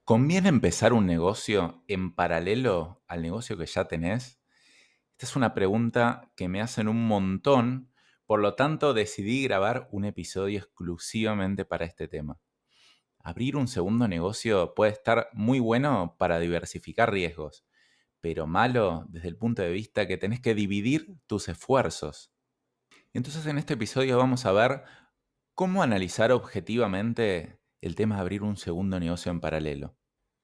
¿Conviene empezar un negocio en paralelo al negocio que ya tenés? Esta es una pregunta que me hacen un montón, por lo tanto decidí grabar un episodio exclusivamente para este tema. Abrir un segundo negocio puede estar muy bueno para diversificar riesgos, pero malo desde el punto de vista que tenés que dividir tus esfuerzos. Entonces en este episodio vamos a ver cómo analizar objetivamente el tema de abrir un segundo negocio en paralelo.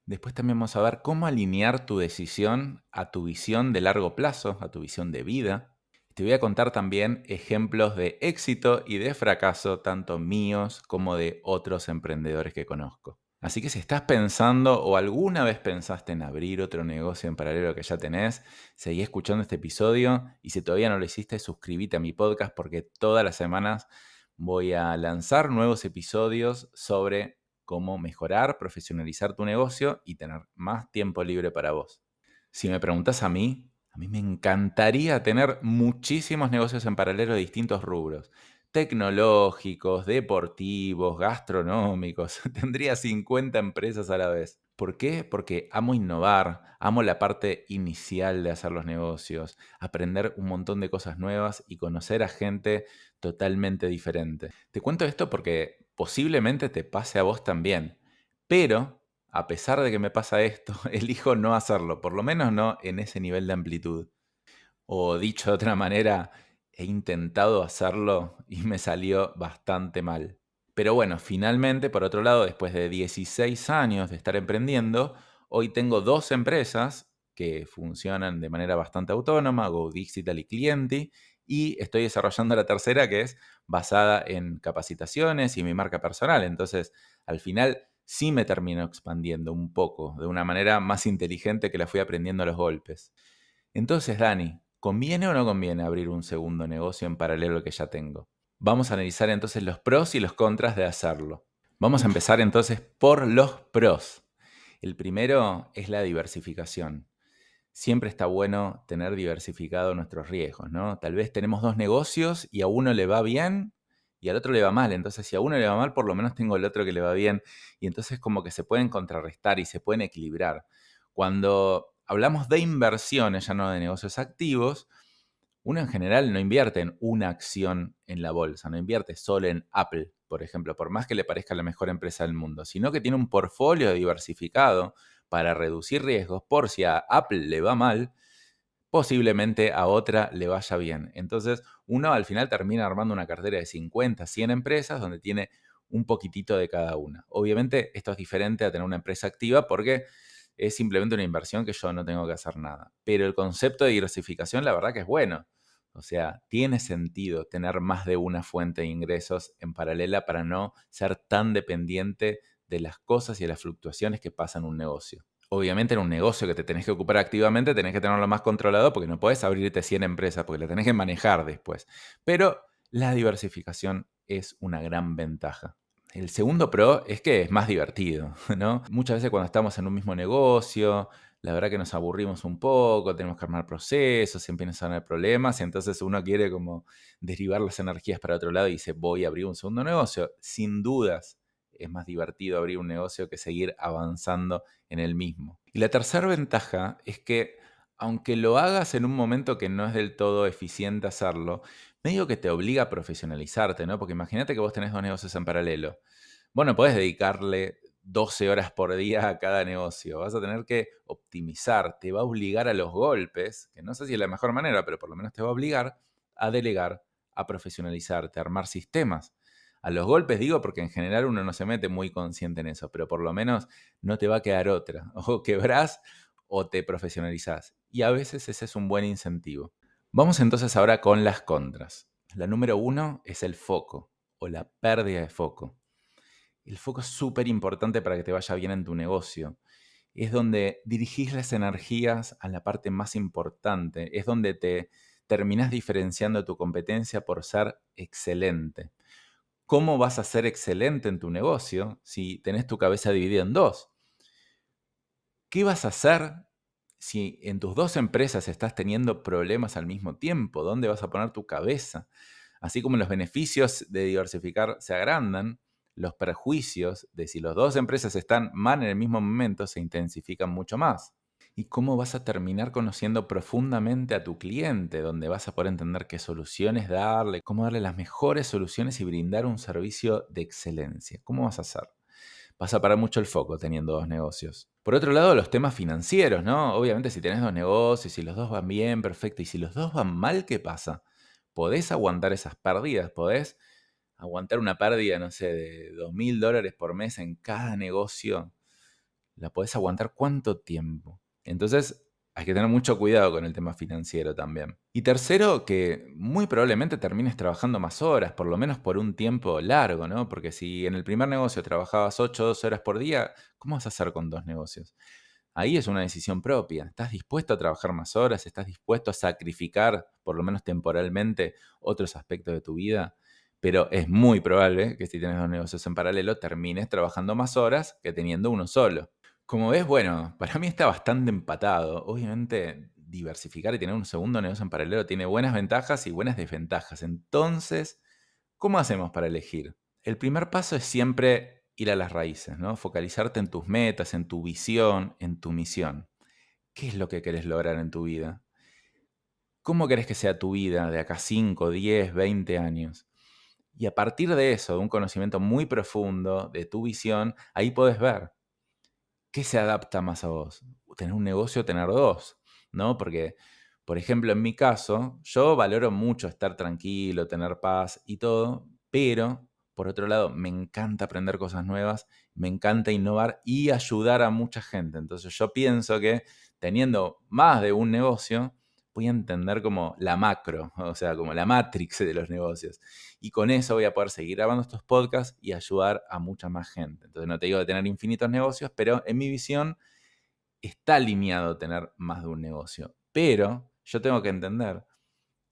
Después también vamos a ver cómo alinear tu decisión a tu visión de largo plazo, a tu visión de vida. Te voy a contar también ejemplos de éxito y de fracaso, tanto míos como de otros emprendedores que conozco. Así que si estás pensando o alguna vez pensaste en abrir otro negocio en paralelo al que ya tenés, seguí escuchando este episodio y si todavía no lo hiciste, suscríbete a mi podcast porque todas las semanas voy a lanzar nuevos episodios sobre cómo mejorar, profesionalizar tu negocio y tener más tiempo libre para vos. Si me preguntas a mí me encantaría tener muchísimos negocios en paralelo de distintos rubros. Tecnológicos, deportivos, gastronómicos. Tendría 50 empresas a la vez. ¿Por qué? Porque amo innovar, amo la parte inicial de hacer los negocios, aprender un montón de cosas nuevas y conocer a gente totalmente diferente. Te cuento esto porque posiblemente te pase a vos también, pero a pesar de que me pasa esto, elijo no hacerlo, por lo menos no en ese nivel de amplitud. O dicho de otra manera, he intentado hacerlo y me salió bastante mal. Pero bueno, finalmente, por otro lado, después de 16 años de estar emprendiendo, hoy tengo dos empresas que funcionan de manera bastante autónoma, Go Digital y Clienti, y estoy desarrollando la tercera que es basada en capacitaciones y mi marca personal. Entonces, al final sí me termino expandiendo un poco, de una manera más inteligente que la fui aprendiendo a los golpes. Entonces, Dani, ¿conviene o no conviene abrir un segundo negocio en paralelo al que ya tengo? Vamos a analizar entonces los pros y los contras de hacerlo. Vamos a empezar entonces por los pros. El primero es la diversificación. Siempre está bueno tener diversificado nuestros riesgos, ¿no? Tal vez tenemos dos negocios y a uno le va bien y al otro le va mal. Entonces, si a uno le va mal, por lo menos tengo el otro que le va bien. Y entonces como que se pueden contrarrestar y se pueden equilibrar. Cuando hablamos de inversiones, ya no de negocios activos, uno en general no invierte en una acción en la bolsa, no invierte solo en Apple, por ejemplo, por más que le parezca la mejor empresa del mundo, sino que tiene un portfolio diversificado para reducir riesgos por si a Apple le va mal, posiblemente a otra le vaya bien. Entonces, uno al final termina armando una cartera de 50, 100 empresas donde tiene un poquitito de cada una. Obviamente, esto es diferente a tener una empresa activa porque es simplemente una inversión que yo no tengo que hacer nada. Pero el concepto de diversificación, la verdad que es bueno. O sea, tiene sentido tener más de una fuente de ingresos en paralela para no ser tan dependiente de las cosas y de las fluctuaciones que pasan en un negocio. Obviamente en un negocio que te tenés que ocupar activamente tenés que tenerlo más controlado porque no podés abrirte 100 empresas porque la tenés que manejar después. Pero la diversificación es una gran ventaja. El segundo pro es que es más divertido, ¿no? Muchas veces cuando estamos en un mismo negocio, la verdad que nos aburrimos un poco, tenemos que armar procesos, siempre empiezan a haber problemas, y entonces uno quiere como derivar las energías para otro lado y dice, voy a abrir un segundo negocio. Sin dudas, es más divertido abrir un negocio que seguir avanzando en el mismo. Y la tercera ventaja es que aunque lo hagas en un momento que no es del todo eficiente hacerlo, medio que te obliga a profesionalizarte, ¿no? Porque imagínate que vos tenés dos negocios en paralelo. Vos no podés dedicarle 12 horas por día a cada negocio. Vas a tener que optimizar, te va a obligar a los golpes, que no sé si es la mejor manera, pero por lo menos te va a obligar a delegar, a profesionalizarte, a armar sistemas. A los golpes digo porque en general uno no se mete muy consciente en eso, pero por lo menos no te va a quedar otra. O quebrás o te profesionalizás. Y a veces ese es un buen incentivo. Vamos entonces ahora con las contras. La número uno es el foco o la pérdida de foco. El foco es súper importante para que te vaya bien en tu negocio. Es donde dirigís las energías a la parte más importante. Es donde te terminás diferenciando de tu competencia por ser excelente. ¿Cómo vas a ser excelente en tu negocio si tenés tu cabeza dividida en dos? ¿Qué vas a hacer si en tus dos empresas estás teniendo problemas al mismo tiempo? ¿Dónde vas a poner tu cabeza? Así como los beneficios de diversificar se agrandan, los perjuicios de si las dos empresas están mal en el mismo momento se intensifican mucho más. ¿Y cómo vas a terminar conociendo profundamente a tu cliente? Donde vas a poder entender qué soluciones darle, cómo darle las mejores soluciones y brindar un servicio de excelencia. ¿Cómo vas a hacer? Vas a parar mucho el foco teniendo dos negocios. Por otro lado, los temas financieros, ¿no? Obviamente, si tenés dos negocios y los dos van bien, perfecto. Y si los dos van mal, ¿qué pasa? Podés aguantar esas pérdidas, podés aguantar una pérdida, no sé, de $2.000 por mes en cada negocio. ¿La podés aguantar cuánto tiempo? Entonces, hay que tener mucho cuidado con el tema financiero también. Y tercero, que muy probablemente termines trabajando más horas, por lo menos por un tiempo largo, ¿no? Porque si en el primer negocio trabajabas 8 o 12 horas por día, ¿cómo vas a hacer con dos negocios? Ahí es una decisión propia. ¿Estás dispuesto a trabajar más horas? ¿Estás dispuesto a sacrificar, por lo menos temporalmente, otros aspectos de tu vida? Pero es muy probable que si tienes dos negocios en paralelo, termines trabajando más horas que teniendo uno solo. Como ves, bueno, para mí está bastante empatado. Obviamente, diversificar y tener un segundo negocio en paralelo tiene buenas ventajas y buenas desventajas. Entonces, ¿cómo hacemos para elegir? El primer paso es siempre ir a las raíces, ¿no? Focalizarte en tus metas, en tu visión, en tu misión. ¿Qué es lo que querés lograr en tu vida? ¿Cómo querés que sea tu vida de acá 5, 10, 20 años? Y a partir de eso, de un conocimiento muy profundo de tu visión, ahí podés ver qué se adapta más a vos. Tener un negocio o tener dos, ¿no? Porque, por ejemplo, en mi caso, yo valoro mucho estar tranquilo, tener paz y todo, pero, por otro lado, me encanta aprender cosas nuevas, me encanta innovar y ayudar a mucha gente. Entonces yo pienso que teniendo más de un negocio, voy a entender como la macro, o sea, como la matrix de los negocios. Y con eso voy a poder seguir grabando estos podcasts y ayudar a mucha más gente. Entonces no te digo de tener infinitos negocios, pero en mi visión está alineado tener más de un negocio. Pero yo tengo que entender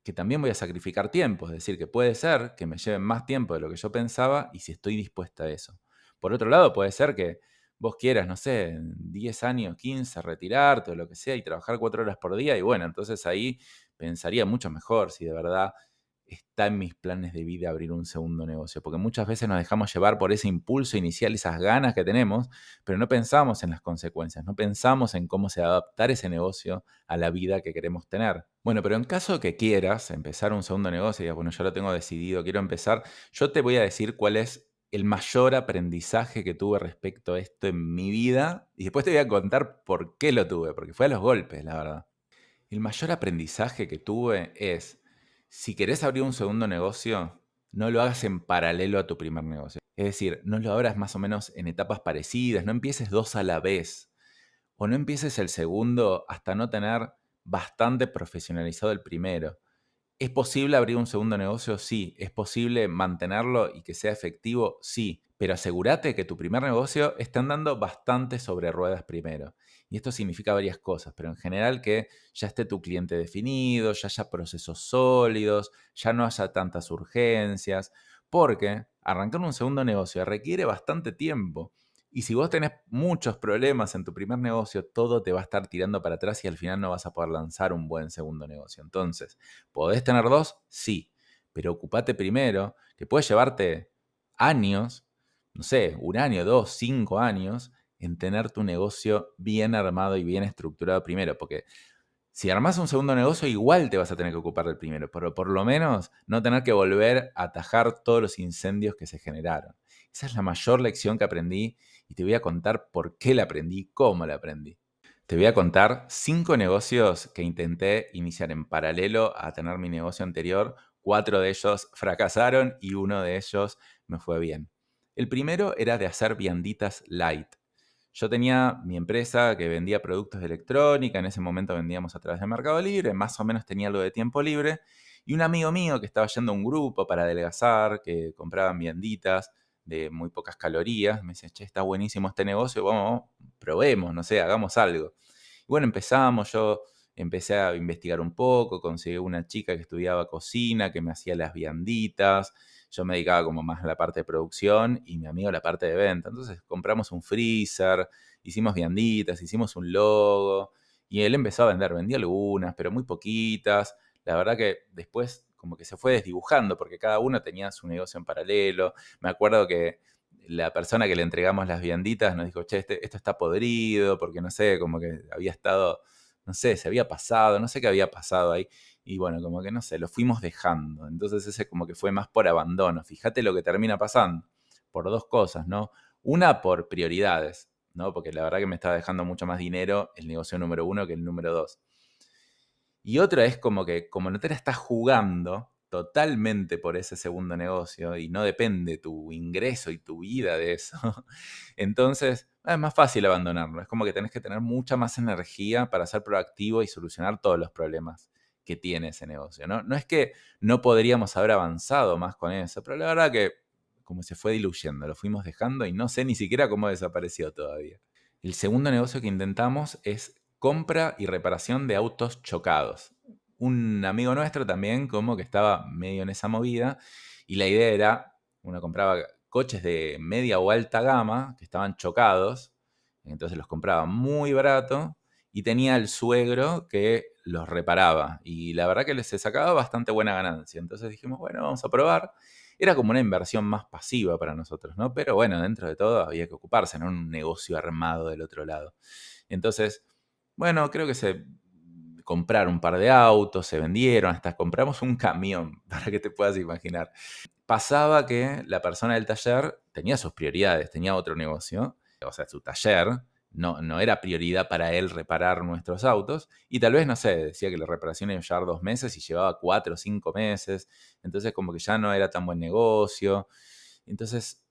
que también voy a sacrificar tiempo, es decir, que puede ser que me lleven más tiempo de lo que yo pensaba y si estoy dispuesta a eso. Por otro lado, puede ser que vos quieras, no sé, en 10 años, 15, retirarte o lo que sea y trabajar 4 horas por día y bueno, entonces ahí pensaría mucho mejor si de verdad está en mis planes de vida abrir un segundo negocio, porque muchas veces nos dejamos llevar por ese impulso inicial, esas ganas que tenemos, pero no pensamos en las consecuencias, no pensamos en cómo se va a adaptar ese negocio a la vida que queremos tener. Bueno, pero en caso que quieras empezar un segundo negocio y digas, bueno, yo lo tengo decidido, quiero empezar, yo te voy a decir cuál es el mayor aprendizaje que tuve respecto a esto en mi vida y después te voy a contar por qué lo tuve, porque fue a los golpes, la verdad. El mayor aprendizaje que tuve es, si querés abrir un segundo negocio, no lo hagas en paralelo a tu primer negocio. Es decir, no lo abras más o menos en etapas parecidas, no empieces dos a la vez. O no empieces el segundo hasta no tener bastante profesionalizado el primero. ¿Es posible abrir un segundo negocio? Sí. ¿Es posible mantenerlo y que sea efectivo? Sí. Pero asegúrate que tu primer negocio esté andando bastante sobre ruedas primero. Y esto significa varias cosas, pero en general que ya esté tu cliente definido, ya haya procesos sólidos, ya no haya tantas urgencias, porque arrancar un segundo negocio requiere bastante tiempo. Y si vos tenés muchos problemas en tu primer negocio, todo te va a estar tirando para atrás y al final no vas a poder lanzar un buen segundo negocio. Entonces, ¿podés tener dos? Sí, pero ocupate primero, que puede llevarte años, no sé, un año, 2, 5 años, en tener tu negocio bien armado y bien estructurado primero, porque si armás un segundo negocio, igual te vas a tener que ocupar del primero, pero por lo menos no tener que volver a atajar todos los incendios que se generaron. Esa es la mayor lección que aprendí y te voy a contar por qué la aprendí, cómo la aprendí. Te voy a contar 5 negocios que intenté iniciar en paralelo a tener mi negocio anterior. 4 de ellos fracasaron y uno de ellos me fue bien. El primero era de hacer vianditas light. Yo tenía mi empresa que vendía productos de electrónica, en ese momento vendíamos a través de Mercado Libre, más o menos tenía algo de tiempo libre, y un amigo mío que estaba yendo a un grupo para adelgazar, que compraban vianditas de muy pocas calorías, me dice, che, está buenísimo este negocio, vamos, probemos, no sé, hagamos algo. Y bueno, empezamos, yo empecé a investigar un poco, conseguí una chica que estudiaba cocina, que me hacía las vianditas, yo me dedicaba como más a la parte de producción y mi amigo a la parte de venta. Entonces compramos un freezer, hicimos vianditas, hicimos un logo y él empezó a vender. Vendía algunas, pero muy poquitas. La verdad que después como que se fue desdibujando porque cada uno tenía su negocio en paralelo. Me acuerdo que la persona que le entregamos las vianditas nos dijo, che, esto está podrido, porque no sé, como que había estado, no sé, se había pasado, no sé qué había pasado ahí. Y bueno, como que no sé, lo fuimos dejando. Entonces ese como que fue más por abandono. Fíjate lo que termina pasando, por dos cosas, ¿no? Una, por prioridades, ¿no? Porque la verdad que me estaba dejando mucho más dinero el negocio número uno que el número dos. Y otra es como que como no te la estás jugando totalmente por ese segundo negocio y no depende tu ingreso y tu vida de eso, entonces es más fácil abandonarlo. Es como que tenés que tener mucha más energía para ser proactivo y solucionar todos los problemas que tiene ese negocio, ¿no? No es que no podríamos haber avanzado más con eso, pero la verdad que como se fue diluyendo, lo fuimos dejando y no sé ni siquiera cómo desapareció todavía. El segundo negocio que intentamos es compra y reparación de autos chocados. Un amigo nuestro también como que estaba medio en esa movida y la idea era, uno compraba coches de media o alta gama que estaban chocados, entonces los compraba muy barato y tenía el suegro que los reparaba y la verdad que se sacaba bastante buena ganancia. Entonces dijimos, bueno, vamos a probar. Era como una inversión más pasiva para nosotros, ¿no? Pero bueno, dentro de todo había que ocuparse, no un negocio armado del otro lado. Entonces, bueno, creo que se compraron un par de autos, se vendieron, hasta compramos un camión, para que te puedas imaginar. Pasaba que la persona del taller tenía sus prioridades, tenía otro negocio, o sea, su taller, no era prioridad para él reparar nuestros autos, y tal vez, no sé, decía que la reparación iba a llevar 2 meses y llevaba 4 o 5 meses, entonces como que ya no era tan buen negocio. Entonces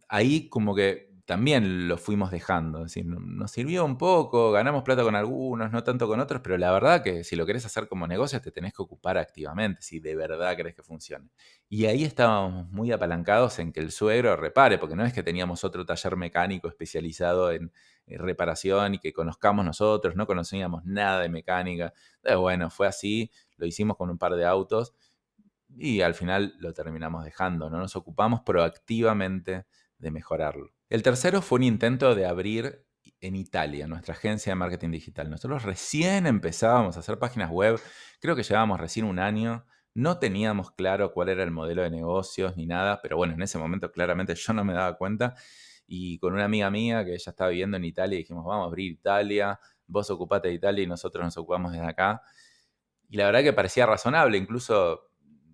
ahí como que también lo fuimos dejando. Es decir, nos sirvió un poco, ganamos plata con algunos, no tanto con otros, pero la verdad que si lo querés hacer como negocio te tenés que ocupar activamente, si de verdad querés que funcione. Y ahí estábamos muy apalancados en que el suegro repare, porque no es que teníamos otro taller mecánico especializado en reparación y que conozcamos nosotros, no conocíamos nada de mecánica. Bueno, fue así, lo hicimos con un par de autos y al final lo terminamos dejando, no nos ocupamos proactivamente de mejorarlo. El tercero fue un intento de abrir en Italia nuestra agencia de marketing digital. Nosotros recién empezábamos a hacer páginas web, creo que llevábamos recién un año, no teníamos claro cuál era el modelo de negocios ni nada, pero bueno, en ese momento claramente yo no me daba cuenta y con una amiga mía que ella estaba viviendo en Italia dijimos, vamos a abrir Italia, vos ocupate de Italia y nosotros nos ocupamos desde acá. Y la verdad que parecía razonable, incluso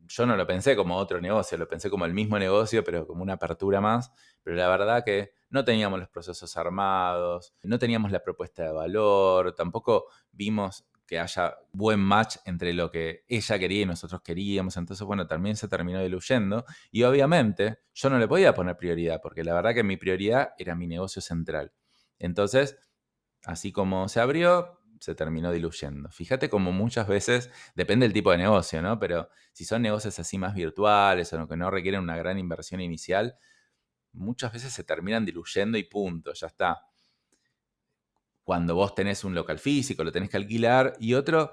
yo no lo pensé como otro negocio, lo pensé como el mismo negocio, pero como una apertura más. Pero la verdad que no teníamos los procesos armados, no teníamos la propuesta de valor, tampoco vimos que haya buen match entre lo que ella quería y nosotros queríamos. Entonces, bueno, también se terminó diluyendo. Y obviamente yo no le podía poner prioridad, porque la verdad que mi prioridad era mi negocio central. Entonces, así como se abrió, se terminó diluyendo. Fíjate como muchas veces, depende del tipo de negocio, ¿no? Pero si son negocios así más virtuales o que no requieren una gran inversión inicial, muchas veces se terminan diluyendo y punto, ya está. Cuando vos tenés un local físico, lo tenés que alquilar y otro,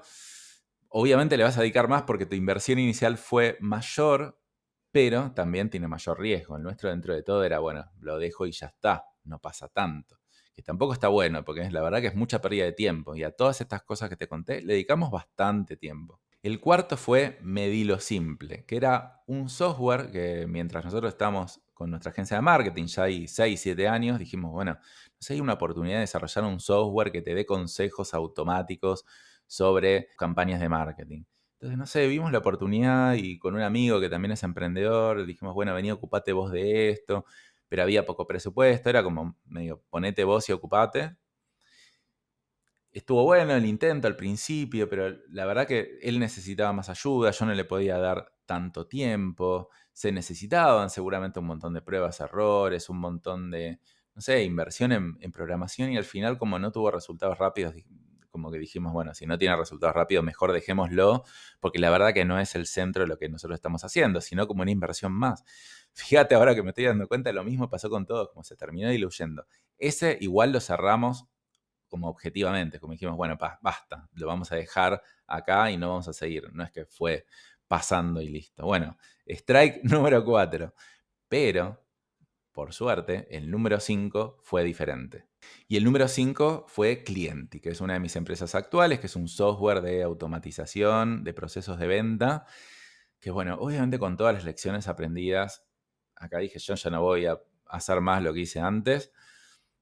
obviamente le vas a dedicar más porque tu inversión inicial fue mayor, pero también tiene mayor riesgo. El nuestro dentro de todo era, bueno, lo dejo y ya está, no pasa tanto. Que tampoco está bueno, porque la verdad que es mucha pérdida de tiempo. Y a todas estas cosas que te conté, le dedicamos bastante tiempo. El cuarto fue Medilo Simple, que era un software que mientras nosotros estamos con nuestra agencia de marketing, ya hay 6, 7 años, dijimos, bueno, no sé, hay una oportunidad de desarrollar un software que te dé consejos automáticos sobre campañas de marketing. Entonces, no sé, vimos la oportunidad y con un amigo que también es emprendedor, dijimos, bueno, vení, ocupate vos de esto, pero había poco presupuesto, era como medio, ponete vos y ocupate. Estuvo bueno el intento al principio, pero la verdad que él necesitaba más ayuda, yo no le podía dar tanto tiempo, se necesitaban seguramente un montón de pruebas, errores, un montón de, no sé, inversión en programación y al final como no tuvo resultados rápidos, como que dijimos, bueno, si no tiene resultados rápidos, mejor dejémoslo, porque la verdad que no es el centro de lo que nosotros estamos haciendo, sino como una inversión más. Fíjate ahora que me estoy dando cuenta, lo mismo pasó con todo, como se terminó diluyendo. Ese igual lo cerramos como objetivamente, como dijimos, bueno, basta, lo vamos a dejar acá y no vamos a seguir. No es que fue pasando y listo. Bueno, strike número 4. Pero, por suerte, el número 5 fue diferente. Y el número 5 fue Clienti, que es una de mis empresas actuales, que es un software de automatización de procesos de venta, que bueno, obviamente con todas las lecciones aprendidas acá dije, yo ya no voy a hacer más lo que hice antes.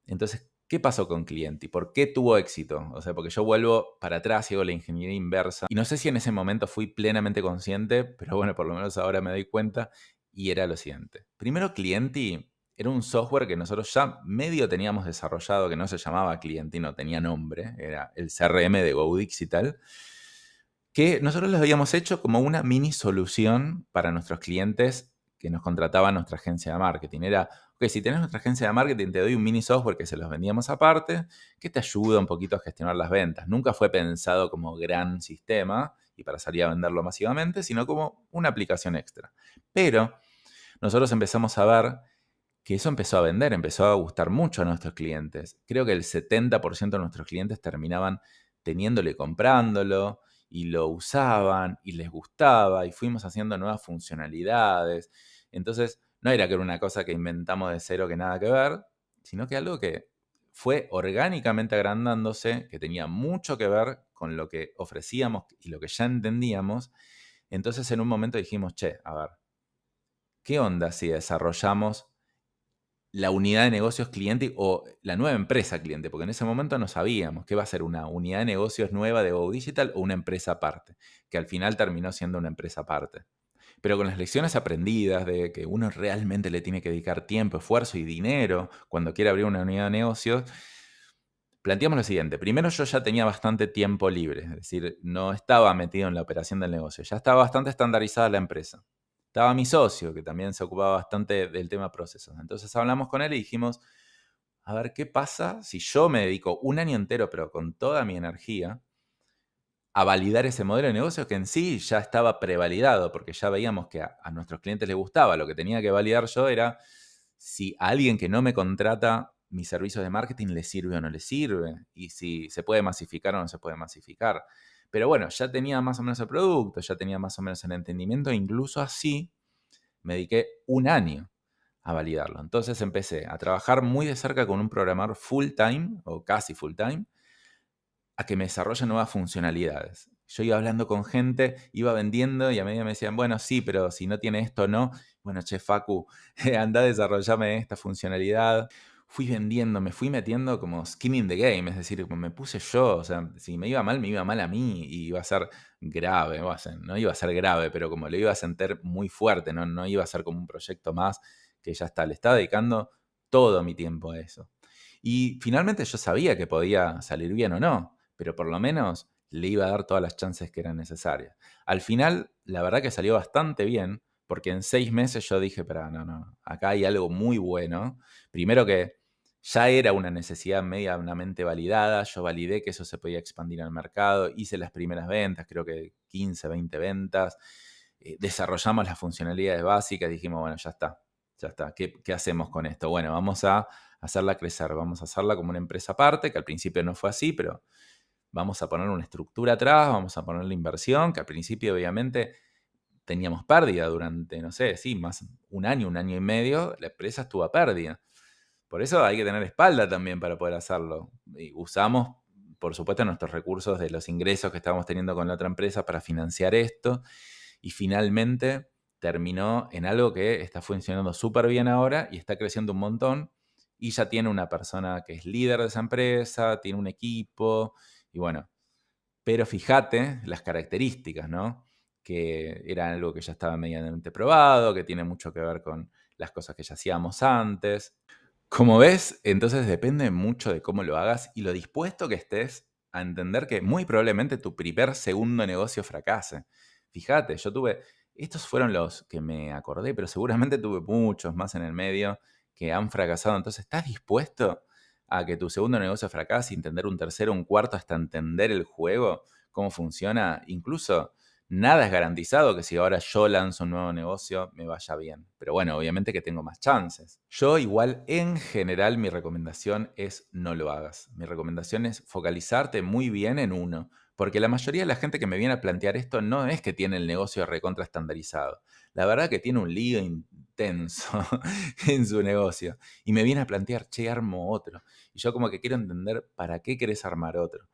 Entonces, ¿qué pasó con Clienti? ¿Por qué tuvo éxito? O sea, porque yo vuelvo para atrás y hago la ingeniería inversa. Y no sé si en ese momento fui plenamente consciente, pero bueno, por lo menos ahora me doy cuenta. Y era lo siguiente. Primero, Clienti era un software que nosotros ya medio teníamos desarrollado, que no se llamaba Clienti, no tenía nombre. Era el CRM de GoDigital, que nosotros lo habíamos hecho como una mini solución para nuestros clientes que nos contrataba nuestra agencia de marketing. Era, ok, si tenés nuestra agencia de marketing, te doy un mini software que se los vendíamos aparte, que te ayuda un poquito a gestionar las ventas. Nunca fue pensado como gran sistema y para salir a venderlo masivamente, sino como una aplicación extra. Pero nosotros empezamos a ver que eso empezó a vender, empezó a gustar mucho a nuestros clientes. Creo que el 70% de nuestros clientes terminaban teniéndolo y comprándolo, y lo usaban, y les gustaba, y fuimos haciendo nuevas funcionalidades. Entonces, no era que era una cosa que inventamos de cero que nada que ver, sino que algo que fue orgánicamente agrandándose, que tenía mucho que ver con lo que ofrecíamos y lo que ya entendíamos. Entonces, en un momento dijimos, che, a ver, ¿qué onda si desarrollamos la unidad de negocios cliente o la nueva empresa cliente? Porque en ese momento no sabíamos qué va a ser una unidad de negocios nueva de Go Digital o una empresa aparte, que al final terminó siendo una empresa aparte. Pero con las lecciones aprendidas de que uno realmente le tiene que dedicar tiempo, esfuerzo y dinero cuando quiere abrir una unidad de negocios, planteamos lo siguiente. Primero, yo ya tenía bastante tiempo libre, es decir, no estaba metido en la operación del negocio, ya estaba bastante estandarizada la empresa. Estaba mi socio, que también se ocupaba bastante del tema procesos. Entonces hablamos con él y dijimos, a ver, ¿qué pasa si yo me dedico un año entero, pero con toda mi energía, a validar ese modelo de negocio que en sí ya estaba prevalidado, porque ya veíamos que a nuestros clientes les gustaba? Lo que tenía que validar yo era si a alguien que no me contrata mis servicios de marketing le sirve o no le sirve, y si se puede masificar o no se puede masificar. Pero bueno, ya tenía más o menos el producto, ya tenía más o menos el entendimiento, e incluso así me dediqué un año a validarlo. Entonces empecé a trabajar muy de cerca con un programador full time o casi full time a que me desarrolle nuevas funcionalidades. Yo iba hablando con gente, iba vendiendo y a medida me decían, bueno, sí, pero si no tiene esto, no. Bueno, che, Facu, anda a desarrollarme esta funcionalidad. Fui vendiendo, me fui metiendo como skin in the game, es decir, como me puse yo, o sea, si me iba mal a mí y iba a ser grave, no iba a ser grave, pero como lo iba a sentir muy fuerte, no iba a ser como un proyecto más que ya está, le estaba dedicando todo mi tiempo a eso. Y finalmente yo sabía que podía salir bien o no, pero por lo menos le iba a dar todas las chances que eran necesarias. Al final, la verdad que salió bastante bien, porque en 6 meses yo dije, pero no, acá hay algo muy bueno. Primero que ya era una necesidad medianamente validada, yo validé que eso se podía expandir al mercado, hice las primeras ventas, creo que 15, 20 ventas, desarrollamos las funcionalidades básicas, dijimos, bueno, ya está, ¿qué hacemos con esto? Bueno, vamos a hacerla crecer, vamos a hacerla como una empresa aparte, que al principio no fue así, pero vamos a poner una estructura atrás, vamos a poner la inversión, que al principio obviamente teníamos pérdida durante, no sé, sí, más un año y medio, la empresa estuvo a pérdida. Por eso hay que tener espalda también para poder hacerlo. Y usamos, por supuesto, nuestros recursos de los ingresos que estábamos teniendo con la otra empresa para financiar esto. Y finalmente terminó en algo que está funcionando súper bien ahora y está creciendo un montón. Y ya tiene una persona que es líder de esa empresa, tiene un equipo, y bueno, pero fíjate las características, ¿no? Que era algo que ya estaba medianamente probado, que tiene mucho que ver con las cosas que ya hacíamos antes. Como ves, entonces depende mucho de cómo lo hagas y lo dispuesto que estés a entender que muy probablemente tu segundo negocio fracase. Fíjate, estos fueron los que me acordé, pero seguramente tuve muchos más en el medio que han fracasado. Entonces, ¿estás dispuesto a que tu segundo negocio fracase, entender un tercero, un cuarto, hasta entender el juego, cómo funciona? Incluso nada es garantizado que si ahora yo lanzo un nuevo negocio me vaya bien. Pero bueno, obviamente que tengo más chances. Yo igual, en general, mi recomendación es no lo hagas. Mi recomendación es focalizarte muy bien en uno. Porque la mayoría de la gente que me viene a plantear esto no es que tiene el negocio recontra estandarizado. La verdad que tiene un lío intenso en su negocio. Y me viene a plantear, che, armo otro. Y yo como que quiero entender para qué querés armar otro.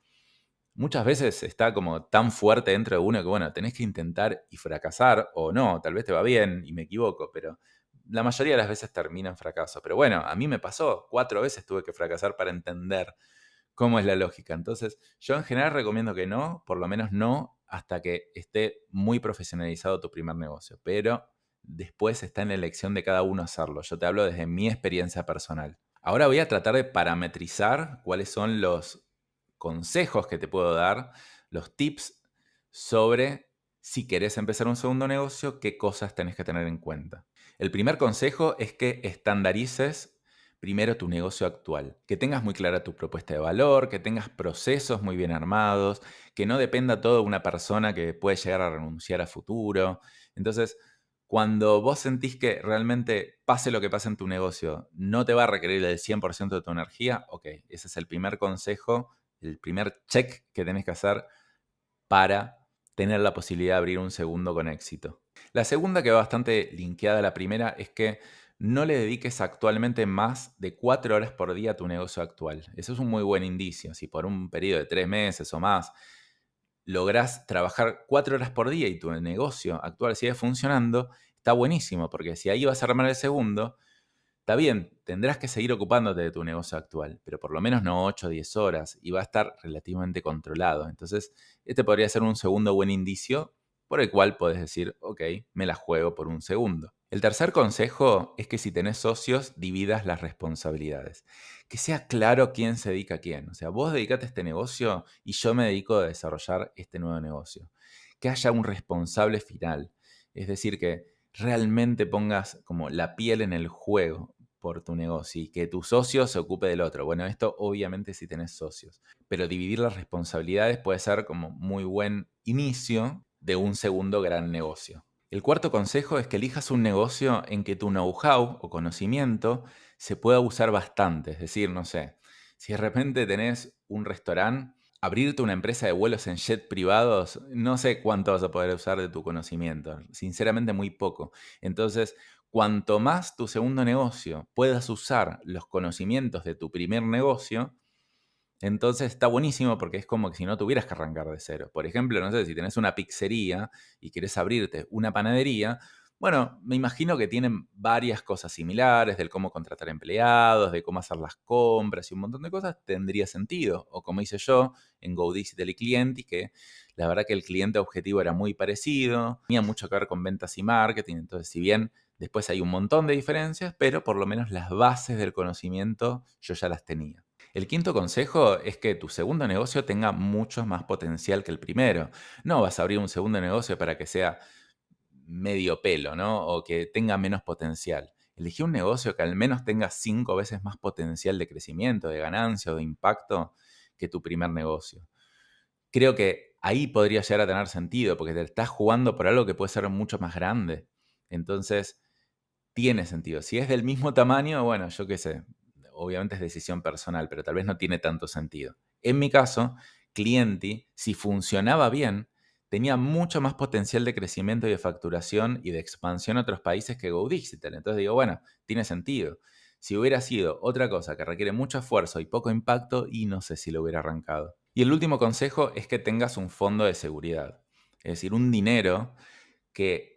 Muchas veces está como tan fuerte dentro de uno que, bueno, tenés que intentar y fracasar o no, tal vez te va bien y me equivoco, pero la mayoría de las veces termina en fracaso. Pero bueno, a mí me pasó, 4 veces tuve que fracasar para entender cómo es la lógica. Entonces, yo en general recomiendo que no, por lo menos no, hasta que esté muy profesionalizado tu primer negocio. Pero después está en la elección de cada uno hacerlo. Yo te hablo desde mi experiencia personal. Ahora voy a tratar de parametrizar cuáles son los consejos que te puedo dar, los tips sobre si querés empezar un segundo negocio, qué cosas tenés que tener en cuenta. El primer consejo es que estandarices primero tu negocio actual, que tengas muy clara tu propuesta de valor, que tengas procesos muy bien armados, que no dependa todo de una persona que puede llegar a renunciar a futuro. Entonces, cuando vos sentís que realmente pase lo que pase en tu negocio, no te va a requerir el 100% de tu energía, ok, ese es el primer consejo, el primer check que tenés que hacer para tener la posibilidad de abrir un segundo con éxito. La segunda, que va bastante linkeada a la primera, es que no le dediques actualmente más de 4 horas por día a tu negocio actual. Eso es un muy buen indicio. Si por un periodo de 3 meses o más lográs trabajar 4 horas por día y tu negocio actual sigue funcionando, está buenísimo, porque si ahí vas a armar el segundo, está bien, tendrás que seguir ocupándote de tu negocio actual, pero por lo menos no 8 o 10 horas y va a estar relativamente controlado. Entonces, este podría ser un segundo buen indicio por el cual podés decir, ok, me la juego por un segundo. El tercer consejo es que si tenés socios, dividas las responsabilidades. Que sea claro quién se dedica a quién. O sea, vos dedicate a este negocio y yo me dedico a desarrollar este nuevo negocio. Que haya un responsable final. Es decir, que realmente pongas como la piel en el juego por tu negocio y que tu socio se ocupe del otro. Bueno, esto obviamente si tenés socios, pero dividir las responsabilidades puede ser como muy buen inicio de un segundo gran negocio. El cuarto consejo es que elijas un negocio en que tu know-how o conocimiento se pueda usar bastante. Es decir, no sé, si de repente tenés un restaurante, abrirte una empresa de vuelos en jet privados, no sé cuánto vas a poder usar de tu conocimiento. Sinceramente, muy poco. Entonces, cuanto más tu segundo negocio puedas usar los conocimientos de tu primer negocio, entonces está buenísimo porque es como que si no tuvieras que arrancar de cero. Por ejemplo, no sé, si tenés una pizzería y querés abrirte una panadería, bueno, me imagino que tienen varias cosas similares del cómo contratar empleados, de cómo hacer las compras y un montón de cosas, tendría sentido. O como hice yo en Go Digital y Clienti, que la verdad que el cliente objetivo era muy parecido, tenía mucho que ver con ventas y marketing, entonces si bien después hay un montón de diferencias, pero por lo menos las bases del conocimiento yo ya las tenía. El quinto consejo es que tu segundo negocio tenga mucho más potencial que el primero. No vas a abrir un segundo negocio para que sea medio pelo, ¿no? O que tenga menos potencial. Elegí un negocio que al menos tenga 5 veces más potencial de crecimiento, de ganancia o de impacto que tu primer negocio. Creo que ahí podría llegar a tener sentido, porque te estás jugando por algo que puede ser mucho más grande. Entonces, tiene sentido. Si es del mismo tamaño, bueno, yo qué sé, obviamente es decisión personal, pero tal vez no tiene tanto sentido. En mi caso, Clienti, si funcionaba bien, tenía mucho más potencial de crecimiento y de facturación y de expansión a otros países que Go Digital. Entonces digo, bueno, tiene sentido. Si hubiera sido otra cosa que requiere mucho esfuerzo y poco impacto, y no sé si lo hubiera arrancado. Y el último consejo es que tengas un fondo de seguridad. Es decir, un dinero que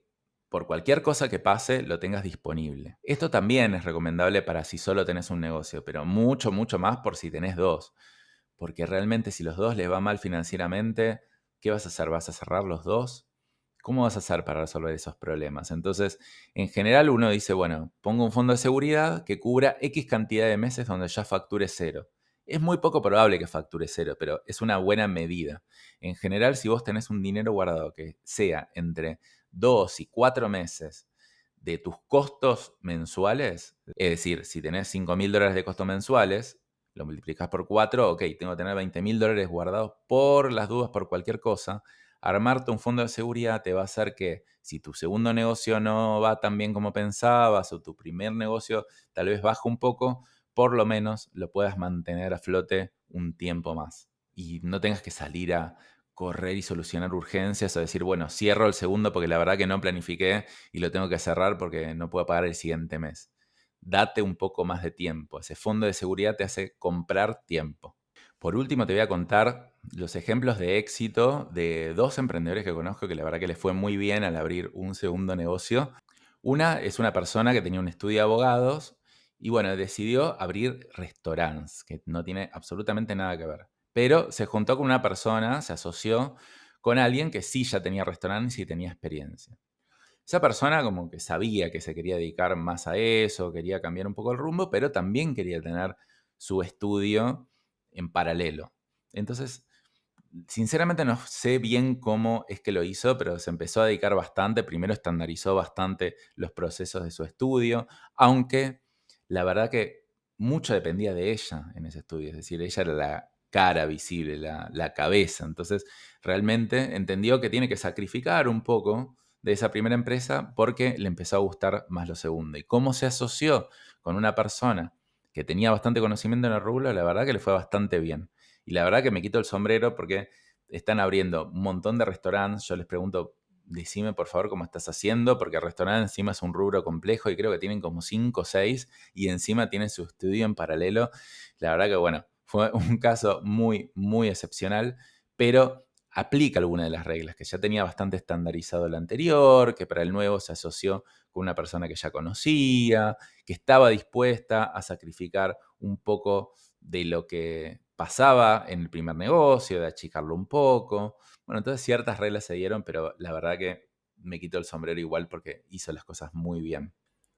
por cualquier cosa que pase lo tengas disponible. Esto también es recomendable para si solo tenés un negocio, pero mucho, mucho más por si tenés dos. Porque realmente si los dos les va mal financieramente, ¿qué vas a hacer? ¿Vas a cerrar los dos? ¿Cómo vas a hacer para resolver esos problemas? Entonces, en general uno dice, bueno, pongo un fondo de seguridad que cubra X cantidad de meses donde ya facture cero. Es muy poco probable que facture cero, pero es una buena medida. En general, si vos tenés un dinero guardado que sea entre 2 y 4 meses de tus costos mensuales, es decir, si tenés $5.000 de costos mensuales, lo multiplicas por 4, ok, tengo que tener $20.000 guardados por las dudas, por cualquier cosa. Armarte un fondo de seguridad te va a hacer que si tu segundo negocio no va tan bien como pensabas o tu primer negocio tal vez baja un poco, por lo menos lo puedas mantener a flote un tiempo más y no tengas que salir a correr y solucionar urgencias o decir, bueno, cierro el segundo porque la verdad que no planifiqué y lo tengo que cerrar porque no puedo pagar el siguiente mes. Date un poco más de tiempo. Ese fondo de seguridad te hace comprar tiempo. Por último, te voy a contar los ejemplos de éxito de dos emprendedores que conozco que la verdad que les fue muy bien al abrir un segundo negocio. Una es una persona que tenía un estudio de abogados y bueno, decidió abrir restaurantes, que no tiene absolutamente nada que ver. Pero se juntó con una persona, se asoció con alguien que sí ya tenía restaurantes y tenía experiencia. Esa persona como que sabía que se quería dedicar más a eso, quería cambiar un poco el rumbo, pero también quería tener su estudio en paralelo. Entonces, sinceramente no sé bien cómo es que lo hizo, pero se empezó a dedicar bastante. Primero estandarizó bastante los procesos de su estudio, aunque la verdad que mucho dependía de ella en ese estudio. Es decir, ella era la cara visible, la cabeza. Entonces, realmente entendió que tiene que sacrificar un poco de esa primera empresa porque le empezó a gustar más lo segundo. Y cómo se asoció con una persona que tenía bastante conocimiento en el rubro, la verdad que le fue bastante bien. Y la verdad que me quito el sombrero porque están abriendo un montón de restaurantes. Yo les pregunto, decime por favor cómo estás haciendo, porque el restaurante encima es un rubro complejo y creo que tienen como 5 o 6 y encima tienen su estudio en paralelo. La verdad que bueno, fue un caso muy, muy excepcional, pero aplica alguna de las reglas, que ya tenía bastante estandarizado el anterior, que para el nuevo se asoció con una persona que ya conocía, que estaba dispuesta a sacrificar un poco de lo que pasaba en el primer negocio, de achicarlo un poco. Bueno, entonces ciertas reglas se dieron, pero la verdad que me quito el sombrero igual porque hizo las cosas muy bien.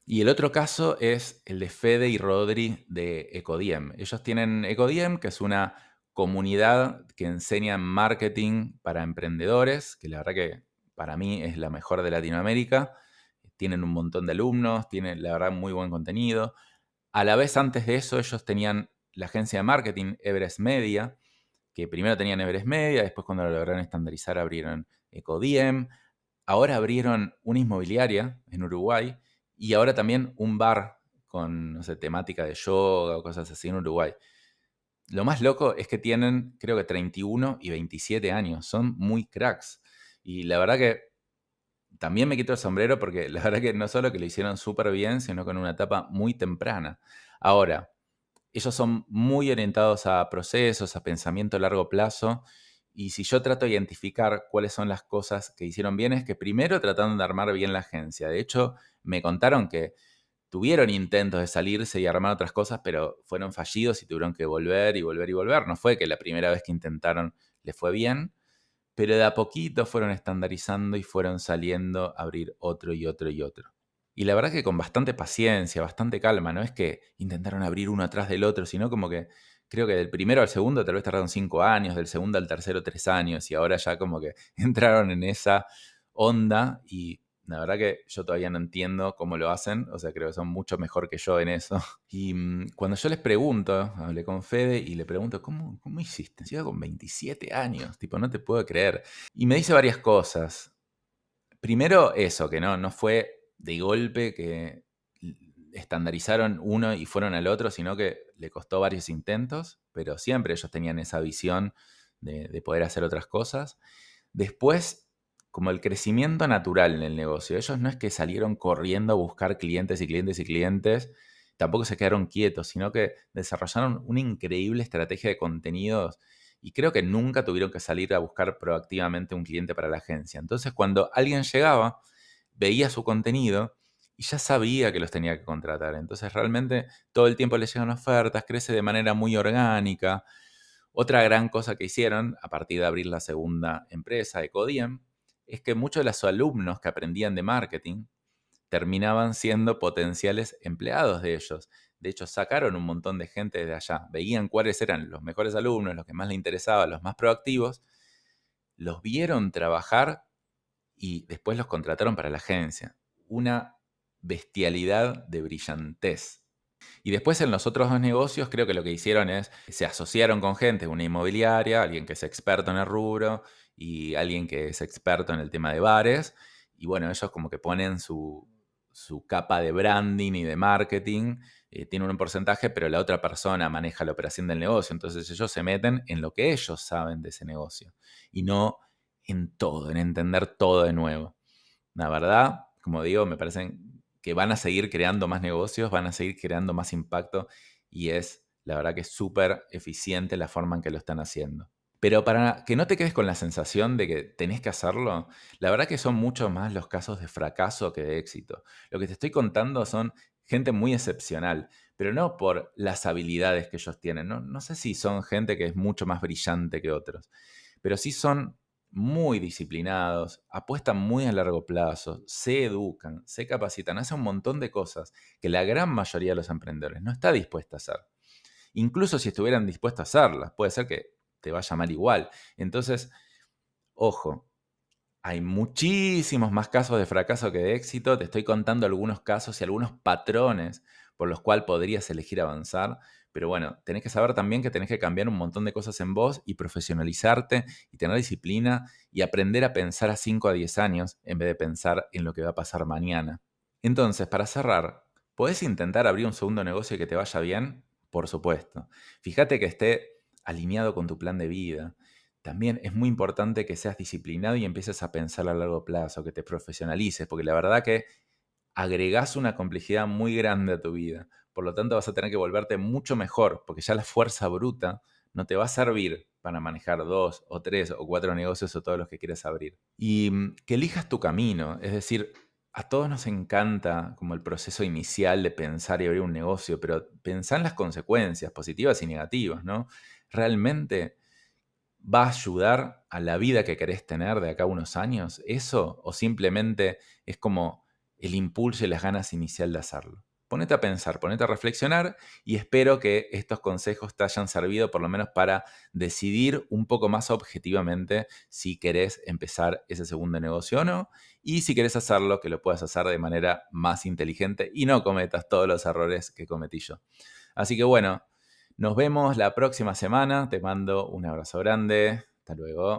Y el otro caso es el de Fede y Rodri de Ecodiem. Ellos tienen Ecodiem, que es una comunidad que enseña marketing para emprendedores, que la verdad que para mí es la mejor de Latinoamérica. Tienen un montón de alumnos, tienen la verdad muy buen contenido. A la vez, antes de eso, ellos tenían la agencia de marketing Everest Media, que primero tenían Everest Media, después cuando lo lograron estandarizar abrieron Ecodiem, ahora abrieron una inmobiliaria en Uruguay y ahora también un bar con, no sé, temática de yoga o cosas así en Uruguay. Lo más loco es que tienen, creo que 31 y 27 años, son muy cracks. Y la verdad que también me quito el sombrero porque la verdad que no solo que lo hicieron súper bien, sino con una etapa muy temprana. Ahora, ellos son muy orientados a procesos, a pensamiento a largo plazo. Y si yo trato de identificar cuáles son las cosas que hicieron bien, es que primero trataron de armar bien la agencia. De hecho, me contaron que tuvieron intentos de salirse y armar otras cosas, pero fueron fallidos y tuvieron que volver y volver y volver. No fue que la primera vez que intentaron les fue bien, pero de a poquito fueron estandarizando y fueron saliendo a abrir otro y otro y otro. Y la verdad que con bastante paciencia, bastante calma, no es que intentaron abrir uno atrás del otro, sino como que creo que del primero al segundo tal vez tardaron 5 años, del segundo al tercero 3 años, y ahora ya como que entraron en esa onda y la verdad que yo todavía no entiendo cómo lo hacen, o sea, creo que son mucho mejor que yo en eso. Y cuando yo les pregunto, hablé con Fede y le pregunto, ¿cómo hiciste? Llega con 27 años, tipo, no te puedo creer. Y me dice varias cosas. Primero eso, que no fue de golpe que estandarizaron uno y fueron al otro, sino que le costó varios intentos, pero siempre ellos tenían esa visión de poder hacer otras cosas. Después, como el crecimiento natural en el negocio, ellos no es que salieron corriendo a buscar clientes y clientes y clientes, tampoco se quedaron quietos, sino que desarrollaron una increíble estrategia de contenidos y creo que nunca tuvieron que salir a buscar proactivamente un cliente para la agencia. Entonces, cuando alguien llegaba, veía su contenido y ya sabía que los tenía que contratar. Entonces, realmente todo el tiempo les llegan ofertas, crece de manera muy orgánica. Otra gran cosa que hicieron, a partir de abrir la segunda empresa, Ecodiem, es que muchos de los alumnos que aprendían de marketing terminaban siendo potenciales empleados de ellos. De hecho, sacaron un montón de gente de allá, veían cuáles eran los mejores alumnos, los que más les interesaban, los más proactivos, los vieron trabajar y después los contrataron para la agencia. Una bestialidad de brillantez. Y después en los otros dos negocios creo que lo que hicieron es, se asociaron con gente, una inmobiliaria, alguien que es experto en el rubro y alguien que es experto en el tema de bares. Y bueno, ellos como que ponen su capa de branding y de marketing, tienen un porcentaje, pero la otra persona maneja la operación del negocio. Entonces ellos se meten en lo que ellos saben de ese negocio y no en todo, en entender todo de nuevo. La verdad, como digo, me parecen que van a seguir creando más negocios, van a seguir creando más impacto y es, la verdad que es súper eficiente la forma en que lo están haciendo. Pero para que no te quedes con la sensación de que tenés que hacerlo, la verdad que son mucho más los casos de fracaso que de éxito. Lo que te estoy contando son gente muy excepcional, pero no por las habilidades que ellos tienen. No sé si son gente que es mucho más brillante que otros, pero sí son muy disciplinados, apuestan muy a largo plazo, se educan, se capacitan, hacen un montón de cosas que la gran mayoría de los emprendedores no está dispuesta a hacer. Incluso si estuvieran dispuestos a hacerlas, puede ser que te vaya mal igual. Entonces, ojo, hay muchísimos más casos de fracaso que de éxito. Te estoy contando algunos casos y algunos patrones por los cuales podrías elegir avanzar. Pero bueno, tenés que saber también que tenés que cambiar un montón de cosas en vos y profesionalizarte y tener disciplina y aprender a pensar a 5 a 10 años en vez de pensar en lo que va a pasar mañana. Entonces, para cerrar, ¿podés intentar abrir un segundo negocio y que te vaya bien? Por supuesto. Fíjate que esté alineado con tu plan de vida. También es muy importante que seas disciplinado y empieces a pensar a largo plazo, que te profesionalices, porque la verdad que agregás una complejidad muy grande a tu vida. Por lo tanto, vas a tener que volverte mucho mejor, porque ya la fuerza bruta no te va a servir para manejar 2 o 3 o 4 negocios o todos los que quieras abrir. Y que elijas tu camino, es decir, a todos nos encanta como el proceso inicial de pensar y abrir un negocio, pero pensá en las consecuencias positivas y negativas, ¿no? ¿Realmente va a ayudar a la vida que querés tener de acá a unos años? ¿Eso? ¿O simplemente es como el impulso y las ganas inicial de hacerlo? Ponete a pensar, ponete a reflexionar y espero que estos consejos te hayan servido por lo menos para decidir un poco más objetivamente si querés empezar ese segundo negocio o no, y si querés hacerlo, que lo puedas hacer de manera más inteligente y no cometas todos los errores que cometí yo. Así que bueno, nos vemos la próxima semana. Te mando un abrazo grande. Hasta luego.